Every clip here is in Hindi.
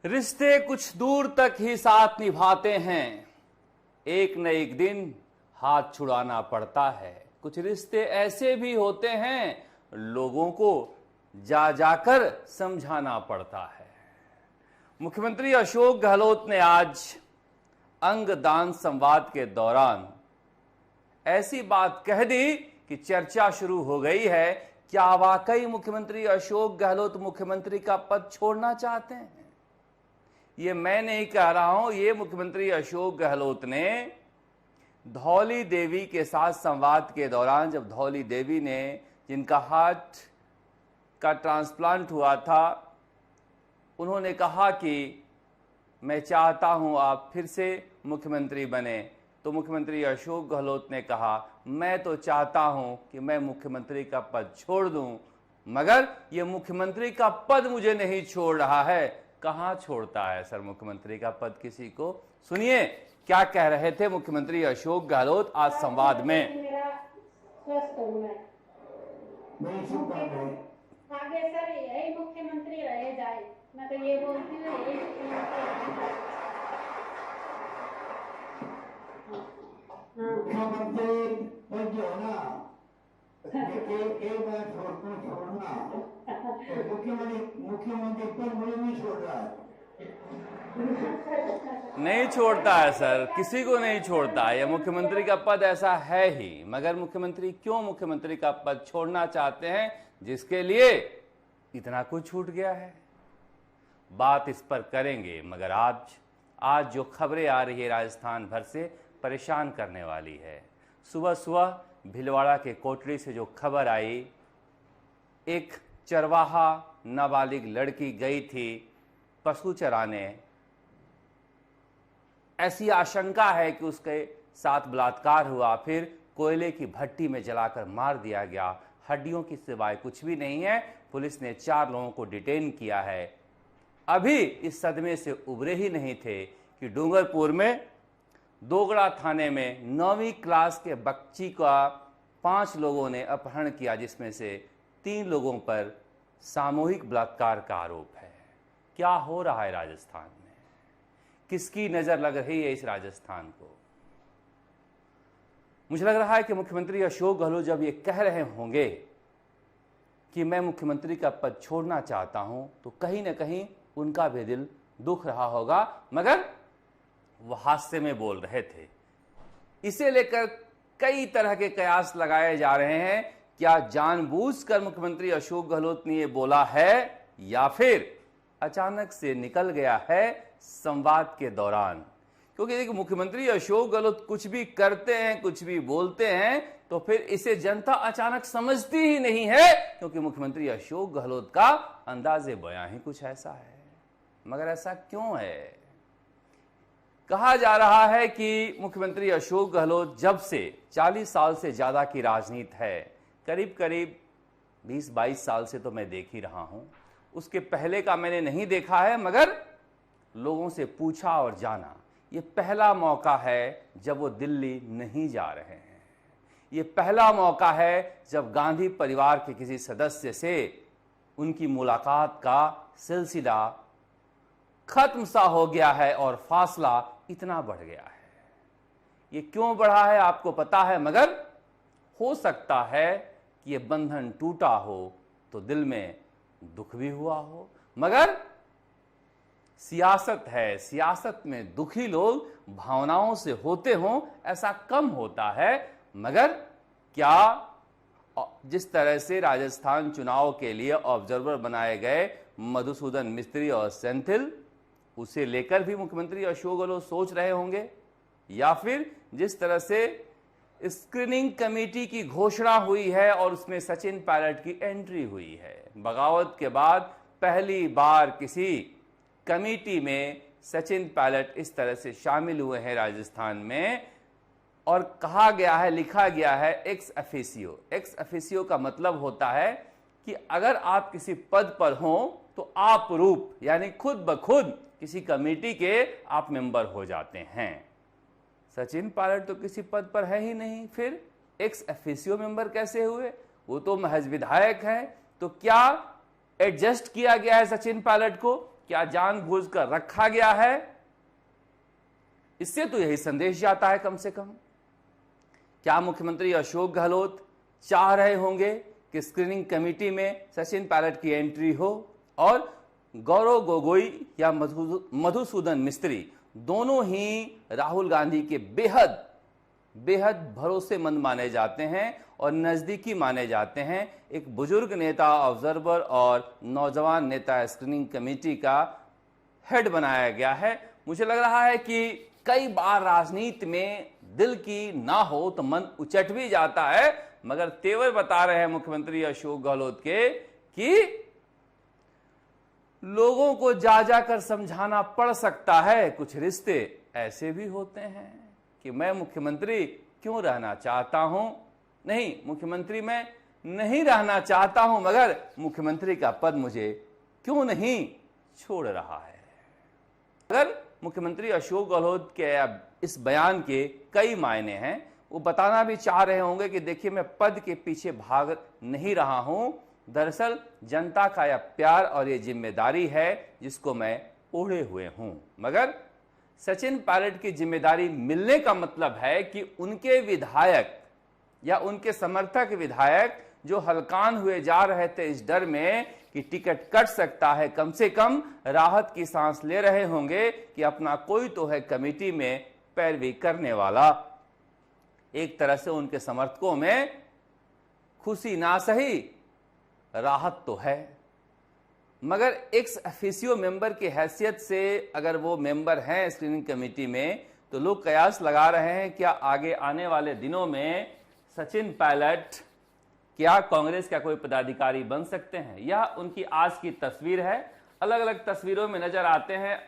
रिश्ते कुछ दूर तक ही साथ निभाते हैं, एक न एक दिन हाथ छुड़ाना पड़ता है। कुछ रिश्ते ऐसे भी होते हैं, लोगों को जा जाकर समझाना पड़ता है। मुख्यमंत्री अशोक गहलोत ने आज अंगदान संवाद के दौरान ऐसी बात कह दी कि चर्चा शुरू हो गई है। क्या वाकई मुख्यमंत्री अशोक गहलोत मुख्यमंत्री का पद छोड़ना चाहते हैं? ये मैं नहीं कह रहा हूं, ये मुख्यमंत्री अशोक गहलोत ने धौली देवी के साथ संवाद के दौरान, जब धौली देवी ने, जिनका हार्ट का ट्रांसप्लांट हुआ था, उन्होंने कहा कि मैं चाहता हूं आप फिर से मुख्यमंत्री बने, तो मुख्यमंत्री अशोक गहलोत ने कहा मैं तो चाहता हूं कि मैं मुख्यमंत्री का पद छोड़ दूं, मगर ये मुख्यमंत्री का पद मुझे नहीं छोड़ रहा है। कहां छोड़ता है सर मुख्यमंत्री का पद किसी को? सुनिए क्या कह रहे थे मुख्यमंत्री अशोक गहलोत आज संवाद में। आगे सर यही मुख्यमंत्री रहे जाए, मैं तो ये बोलती हूँ यही मुख्यमंत्री जो है ना, एक बार छोड़ना, मुख्यमंत्री पर मुझे नहीं छोड़ रहा है। नहीं छोड़ता है सर, किसी को नहीं छोड़ता है। यह मुख्यमंत्री का पद ऐसा है ही, मगर मुख्यमंत्री क्यों मुख्यमंत्री का पद छोड़ना चाहते हैं, जिसके लिए इतना कुछ छूट गया है? बात इस पर करेंगे, मगर आज जो खबरें आ रही है राजस्थान भर से परेशान करने वाली है। सुबह सुबह भीलवाड़ा के कोटड़ी से जो खबर आई, एक चरवाहा नाबालिग लड़की गई थी पशु चराने, ऐसी आशंका है कि उसके साथ बलात्कार हुआ, फिर कोयले की भट्टी में जलाकर मार दिया गया। हड्डियों की सिवाय कुछ भी नहीं है। पुलिस ने 4 लोगों को डिटेन किया है। अभी इस सदमे से उबरे ही नहीं थे कि डूंगरपुर में दोगड़ा थाने में 9वीं क्लास के बच्ची का 5 लोगों ने अपहरण किया, जिसमें से 3 लोगों पर सामूहिक बलात्कार का आरोप है। क्या हो रहा है राजस्थान में? किसकी नजर लग रही है इस राजस्थान को? मुझे लग रहा है कि मुख्यमंत्री अशोक गहलोत जब ये कह रहे होंगे कि मैं मुख्यमंत्री का पद छोड़ना चाहता हूं, तो कहीं ना कहीं उनका भी दिल दुख रहा होगा, मगर वह हास्य में बोल रहे थे। इसे लेकर कई तरह के कयास लगाए जा रहे हैं। क्या जानबूझकर मुख्यमंत्री अशोक गहलोत ने यह बोला है, या फिर अचानक से निकल गया है संवाद के दौरान? क्योंकि देखिए, मुख्यमंत्री अशोक गहलोत कुछ भी करते हैं, कुछ भी बोलते हैं, तो फिर इसे जनता अचानक समझती ही नहीं है, क्योंकि मुख्यमंत्री अशोक गहलोत का अंदाजे बयां ही कुछ ऐसा है। मगर ऐसा क्यों है? कहा जा रहा है कि मुख्यमंत्री अशोक गहलोत जब से 40 साल से ज्यादा की राजनीति है, करीब करीब 20-22 साल से तो मैं देख ही रहा हूं, उसके पहले का मैंने नहीं देखा है, मगर लोगों से पूछा और जाना। ये पहला मौका है जब वो दिल्ली नहीं जा रहे हैं। ये पहला मौका है जब गांधी परिवार के किसी सदस्य से उनकी मुलाकात का सिलसिला खत्म सा हो गया है और फासला इतना बढ़ गया है। ये क्यों बढ़ा है आपको पता है, मगर हो सकता है कि ये बंधन टूटा हो तो दिल में दुख भी हुआ हो। मगर सियासत है, सियासत में दुखी लोग भावनाओं से होते हों ऐसा कम होता है। मगर क्या जिस तरह से राजस्थान चुनाव के लिए ऑब्जर्वर बनाए गए मधुसूदन मिस्त्री और सेंथिल, उसे लेकर भी मुख्यमंत्री अशोक गहलोत सोच रहे होंगे, या फिर जिस तरह से स्क्रीनिंग कमेटी की घोषणा हुई है और उसमें सचिन पायलट की एंट्री हुई है। बगावत के बाद पहली बार किसी कमेटी में सचिन पायलट इस तरह से शामिल हुए हैं राजस्थान में, और कहा गया है, लिखा गया है एक्स अफिसियो। एक्स अफिसियो का मतलब होता है कि अगर आप किसी पद पर हो तो आप रूप, यानी खुद ब खुद किसी कमेटी के आप मेंबर हो जाते हैं। सचिन पायलट तो किसी पद पर है ही नहीं, फिर एक्स अफिसियो मेंबर कैसे हुए? वो तो महज विधायक हैं। तो क्या एडजस्ट किया गया है सचिन पायलट को? क्या जानबूझकर रखा गया है? इससे तो यही संदेश जाता है कम से कम। क्या मुख्यमंत्री अशोक गहलोत चाह रहे होंगे कि स्क्रीनिंग कमेटी में सचिन पायलट की एंट्री हो और गौरव गोगोई या मधुसूदन मिस्त्री दोनों ही राहुल गांधी के बेहद भरोसेमंद माने जाते हैं और नजदीकी माने जाते हैं। एक बुजुर्ग नेता ऑब्जर्वर और नौजवान नेता स्क्रीनिंग कमेटी का हेड बनाया गया है। मुझे लग रहा है कि कई बार राजनीति में दिल की ना हो तो मन उचट भी जाता है, मगर तेवर बता रहे हैं मुख्यमंत्री अशोक गहलोत के कि लोगों को जा जाकर समझाना पड़ सकता है। कुछ रिश्ते ऐसे भी होते हैं कि मैं मुख्यमंत्री क्यों रहना चाहता हूं, नहीं मुख्यमंत्री मैं नहीं रहना चाहता हूं, मगर मुख्यमंत्री का पद मुझे क्यों नहीं छोड़ रहा है। अगर मुख्यमंत्री अशोक गहलोत के इस बयान के कई मायने हैं। वो बताना भी चाह रहे होंगे कि देखिए मैं पद के पीछे भाग नहीं रहा हूं, दरअसल जनता का यह प्यार और ये जिम्मेदारी है जिसको मैं ओढ़े हुए हूं। मगर सचिन पायलट की जिम्मेदारी मिलने का मतलब है कि उनके विधायक या उनके समर्थक विधायक जो हलकान हुए जा रहे थे इस डर में कि टिकट कट सकता है, कम से कम राहत की सांस ले रहे होंगे कि अपना कोई तो है कमेटी में पैरवी करने वाला। एक तरह से उनके समर्थकों में खुशी ना सही राहत तो है, मगर एक्स ऑफिशियो मेंबर की हैसियत से अगर वो मेंबर हैं स्क्रीनिंग कमेटी में तो लोग कयास लगा रहे हैं क्या आगे आने वाले दिनों में सचिन पायलट क्या कांग्रेस का कोई पदाधिकारी बन सकते हैं। यह उनकी आज की तस्वीर है। अलग अलग तस्वीरों में नजर आते हैं।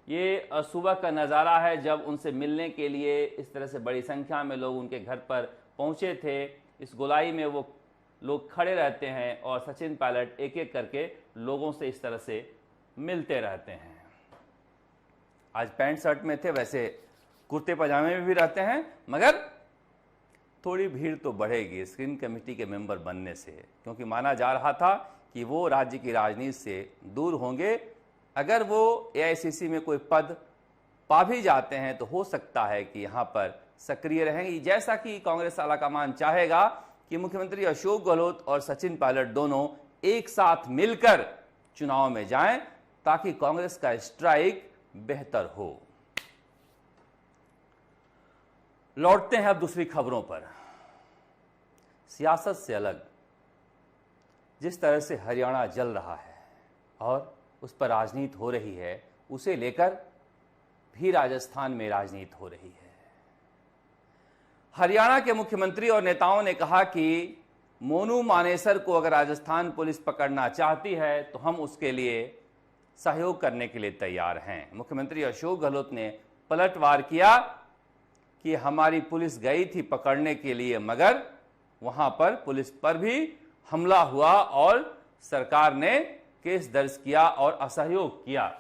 ये सुबह का नज़ारा है जब उनसे मिलने के लिए इस तरह से बड़ी संख्या में लोग उनके घर पर पहुंचे थे। इस गोलाई में वो लोग खड़े रहते हैं और सचिन पायलट एक एक करके लोगों से इस तरह से मिलते रहते हैं। आज पैंट शर्ट में थे, वैसे कुर्ते पजामे में भी रहते हैं, मगर थोड़ी भीड़ तो बढ़ेगी स्क्रीनिंग कमेटी के मेंबर बनने से, क्योंकि माना जा रहा था कि वो राज्य की राजनीति से दूर होंगे। अगर वो एआईसीसी में कोई पद पा भी जाते हैं तो हो सकता है कि यहाँ पर सक्रिय रहेंगे, जैसा कि कांग्रेस आलाकमान चाहेगा कि मुख्यमंत्री अशोक गहलोत और सचिन पायलट दोनों एक साथ मिलकर चुनाव में जाएं ताकि कांग्रेस का स्ट्राइक बेहतर हो। लौटते हैं अब दूसरी खबरों पर। सियासत से अलग जिस तरह से हरियाणा जल रहा है और उस पर राजनीति हो रही है, उसे लेकर भी राजस्थान में राजनीति हो रही है। हरियाणा के मुख्यमंत्री और नेताओं ने कहा कि मोनू मानेसर को अगर राजस्थान पुलिस पकड़ना चाहती है तो हम उसके लिए सहयोग करने के लिए तैयार हैं। मुख्यमंत्री अशोक गहलोत ने पलटवार किया कि हमारी पुलिस गई थी पकड़ने के लिए, मगर वहां पर पुलिस पर भी हमला हुआ और सरकार ने केस दर्ज किया और असहयोग किया।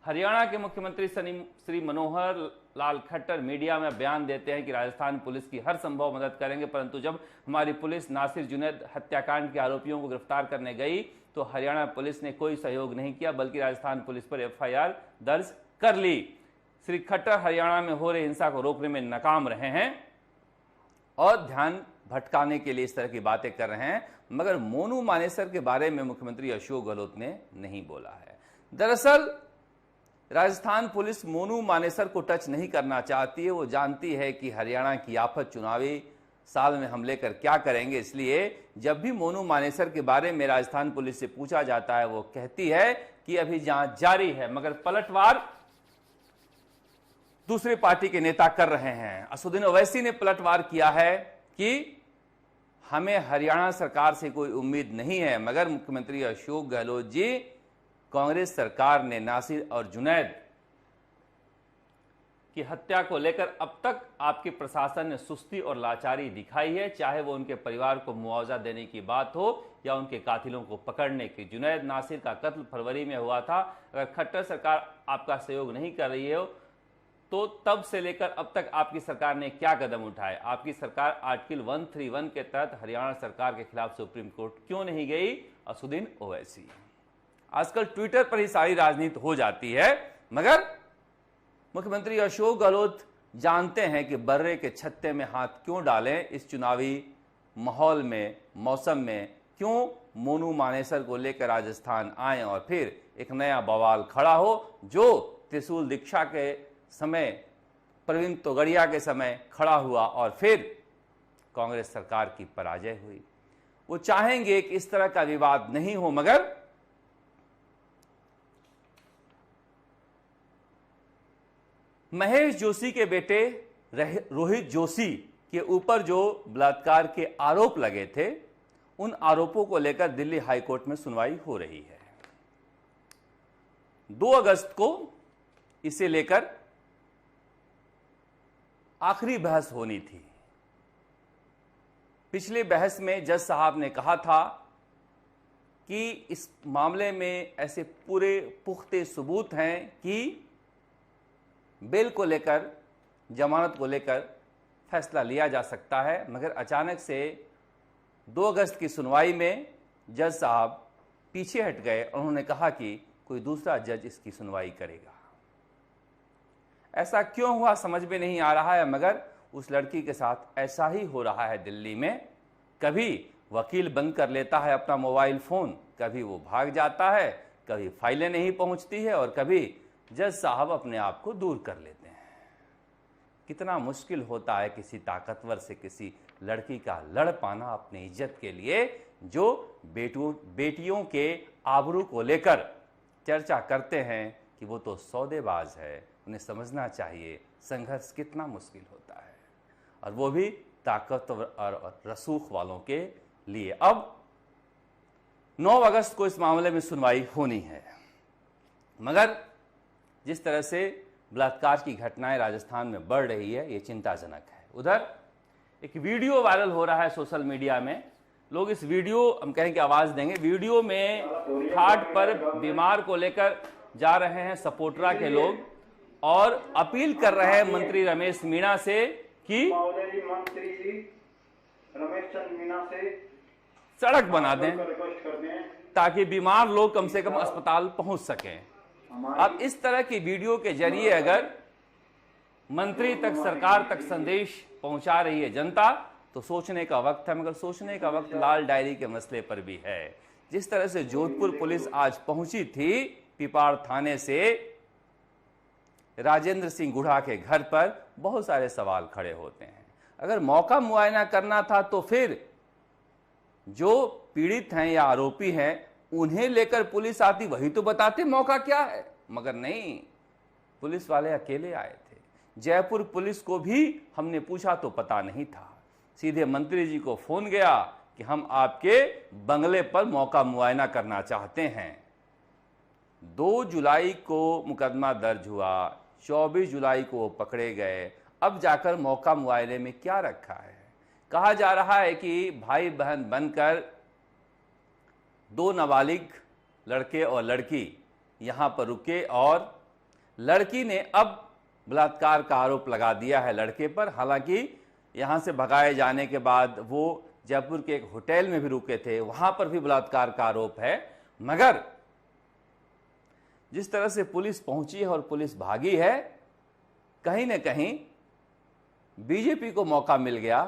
हरियाणा के मुख्यमंत्री श्री मनोहर लाल खट्टर मीडिया में बयान देते हैं कि राजस्थान पुलिस की हर संभव मदद करेंगे, परंतु जब हमारी पुलिस नासिर जुनैद हत्याकांड के आरोपियों को गिरफ्तार करने गई तो हरियाणा पुलिस ने कोई सहयोग नहीं किया, बल्कि राजस्थान पुलिस पर एफआईआर दर्ज कर ली। श्री खट्टर हरियाणा में हो रही हिंसा को रोकने में नाकाम रहे हैं और ध्यान भटकाने के लिए इस तरह की बातें कर रहे हैं, मगर मोनू मानेसर के बारे में मुख्यमंत्री अशोक गहलोत ने नहीं बोला है। दरअसल राजस्थान पुलिस मोनू मानेसर को टच नहीं करना चाहती है। वो जानती है कि हरियाणा की आफत चुनावी साल में हम लेकर क्या करेंगे, इसलिए जब भी मोनू मानेसर के बारे में राजस्थान पुलिस से पूछा जाता है वो कहती है कि अभी जांच जारी है, मगर पलटवार दूसरी पार्टी के नेता कर रहे हैं। असदुद्दीन ओवैसी ने पलटवार किया है कि हमें हरियाणा सरकार से कोई उम्मीद नहीं है, मगर मुख्यमंत्री अशोक गहलोत जी कांग्रेस सरकार ने नासिर और जुनैद की हत्या को लेकर अब तक आपके प्रशासन ने सुस्ती और लाचारी दिखाई है, चाहे वो उनके परिवार को मुआवजा देने की बात हो या उनके कातिलों को पकड़ने की। जुनैद नासिर का कत्ल फरवरी में हुआ था। अगर खट्टर सरकार आपका सहयोग नहीं कर रही है तो तब से लेकर अब तक आपकी सरकार ने क्या कदम उठाए? आपकी सरकार आर्टिकल 131 के तहत हरियाणा सरकार के खिलाफ सुप्रीम कोर्ट क्यों नहीं गई? असदुद्दीन ओवैसी। आजकल ट्विटर पर ही सारी राजनीति हो जाती है। मगर मुख्यमंत्री अशोक गहलोत जानते हैं कि बर्रे के छत्ते में हाथ क्यों डालें, इस चुनावी माहौल में, मौसम में क्यों मोनू मानेसर को लेकर राजस्थान आए और फिर एक नया बवाल खड़ा हो, जो त्रिशूल दीक्षा के समय, प्रवीण तोगड़िया के समय खड़ा हुआ और फिर कांग्रेस सरकार की पराजय हुई। वो चाहेंगे कि इस तरह का विवाद नहीं हो, मगर महेश जोशी के बेटे रोहित जोशी के ऊपर जो बलात्कार के आरोप लगे थे, उन आरोपों को लेकर दिल्ली हाईकोर्ट में सुनवाई हो रही है। 2 अगस्त को इसे लेकर आखिरी बहस होनी थी। पिछले बहस में जज साहब ने कहा था कि इस मामले में ऐसे पूरे पुख्ते सबूत हैं कि बेल को लेकर, जमानत को लेकर फैसला लिया जा सकता है। मगर अचानक से 2 अगस्त की सुनवाई में जज साहब पीछे हट गए और उन्होंने कहा कि कोई दूसरा जज इसकी सुनवाई करेगा। ऐसा क्यों हुआ समझ में नहीं आ रहा है, मगर उस लड़की के साथ ऐसा ही हो रहा है दिल्ली में। कभी वकील बंद कर लेता है अपना मोबाइल फोन, कभी वो भाग जाता है, कभी फाइलें नहीं पहुंचती है और कभी जज साहब अपने आप को दूर कर लेते हैं। कितना मुश्किल होता है किसी ताकतवर से किसी लड़की का लड़ पाना अपनी इज्जत के लिए, जो बेटियों के आबरू को लेकर चर्चा करते हैं कि वो तो सौदेबाज है। उन्हें समझना चाहिए संघर्ष कितना मुश्किल होता है, और वो भी ताकतवर और रसूख वालों के लिए। अब 9 अगस्त को इस मामले में सुनवाई होनी है, मगर जिस तरह से बलात्कार की घटनाएं राजस्थान में बढ़ रही है, ये चिंताजनक है। उधर एक वीडियो वायरल हो रहा है सोशल मीडिया में। लोग इस वीडियो, हम कहें कि आवाज देंगे, वीडियो में घाट पर बीमार को लेकर जा रहे हैं सपोटरा के लोग और अपील कर रहे हैं मंत्री रमेश मीणा से कि सड़क बना दें ताकि बीमार लोग कम से कम अस्पताल पहुंच सकें। अब इस तरह की वीडियो के जरिए अगर मंत्री तक, सरकार तक संदेश पहुंचा रही है जनता, तो सोचने का वक्त है। मगर सोचने का वक्त लाल डायरी के मसले पर भी है। जिस तरह से जोधपुर पुलिस आज पहुंची थी पिपाड़ थाने से राजेंद्र सिंह गुढ़ा के घर पर, बहुत सारे सवाल खड़े होते हैं। अगर मौका मुआयना करना था तो फिर जो पीड़ित हैं या आरोपी हैं उन्हें लेकर पुलिस आती, वही तो बताते मौका क्या है। मगर नहीं, पुलिस वाले अकेले आए थे। जयपुर पुलिस को भी हमने पूछा तो पता नहीं था। सीधे मंत्री जी को फोन गया कि हम आपके बंगले पर मौका मुआयना करना चाहते हैं। 2 जुलाई को मुकदमा दर्ज हुआ, 24 जुलाई को वो पकड़े गए। अब जाकर मौका मुआयने में क्या रखा है? कहा जा रहा है कि भाई बहन बनकर 2 नाबालिग लड़के और लड़की यहां पर रुके और लड़की ने अब बलात्कार का आरोप लगा दिया है लड़के पर। हालांकि यहां से भगाए जाने के बाद वो जयपुर के एक होटल में भी रुके थे, वहां पर भी बलात्कार का आरोप है। मगर जिस तरह से पुलिस पहुंची है और पुलिस भागी है, कहीं ना कहीं बीजेपी को मौका मिल गया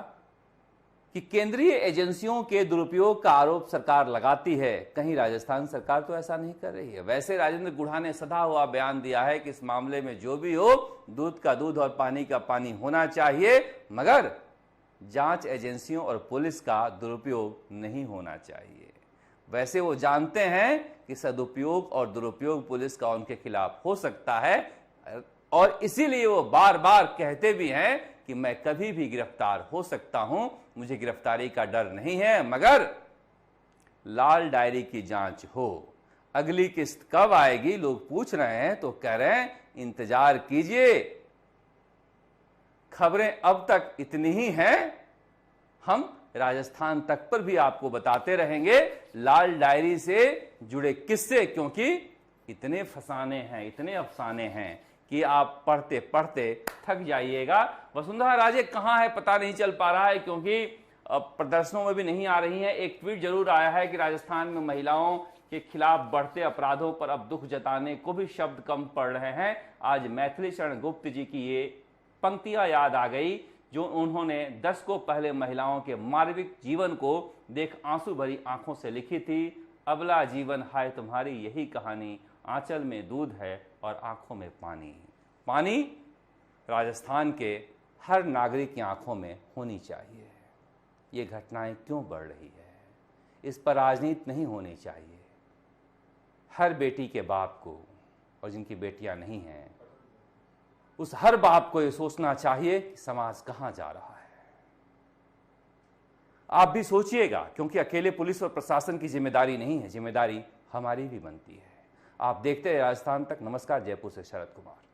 कि केंद्रीय एजेंसियों के दुरुपयोग का आरोप सरकार लगाती है। कहीं राजस्थान सरकार तो ऐसा नहीं कर रही है। वैसे राजेंद्र गुढ़ा ने सदा हुआ बयान दिया है कि इस मामले में जो भी हो, दूध का दूध और पानी का पानी होना चाहिए, मगर जांच एजेंसियों और पुलिस का दुरुपयोग नहीं होना चाहिए। वैसे वो जानते हैं कि सदुपयोग और दुरुपयोग पुलिस का उनके खिलाफ हो सकता है, और इसीलिए वो बार बार कहते भी हैं कि मैं कभी भी गिरफ्तार हो सकता हूं, मुझे गिरफ्तारी का डर नहीं है, मगर लाल डायरी की जांच हो। अगली किस्त कब आएगी लोग पूछ रहे हैं, तो कह रहे हैं इंतजार कीजिए। खबरें अब तक इतनी ही हैं, हम राजस्थान तक पर भी आपको बताते रहेंगे लाल डायरी से जुड़े किस्से, क्योंकि इतने फसाने हैं, इतने अफसाने हैं कि आप पढ़ते पढ़ते थक जाइएगा। वसुंधरा राजे कहाँ है पता नहीं चल पा रहा है, क्योंकि प्रदर्शनों में भी नहीं आ रही हैं। एक ट्वीट जरूर आया है कि राजस्थान में महिलाओं के खिलाफ बढ़ते अपराधों पर अब दुख जताने को भी शब्द कम पड़ रहे हैं। आज मैथिली शरण गुप्त जी की ये पंक्तियां याद आ गई जो उन्होंने दशकों पहले महिलाओं के मानविक जीवन को देख आंसू भरी आंखों से लिखी थी। अबला जीवन हाय तुम्हारी यही कहानी, आंचल में दूध है और आंखों में पानी। पानी राजस्थान के हर नागरिक की आंखों में होनी चाहिए। ये घटनाएं क्यों बढ़ रही है, इस पर राजनीति नहीं होनी चाहिए। हर बेटी के बाप को, और जिनकी बेटियां नहीं हैं, उस हर बाप को ये सोचना चाहिए कि समाज कहां जा रहा है। आप भी सोचिएगा, क्योंकि अकेले पुलिस और प्रशासन की जिम्मेदारी नहीं है, जिम्मेदारी हमारी भी बनती है। आप देखते हैं राजस्थान तक। नमस्कार, जयपुर से शरद कुमार।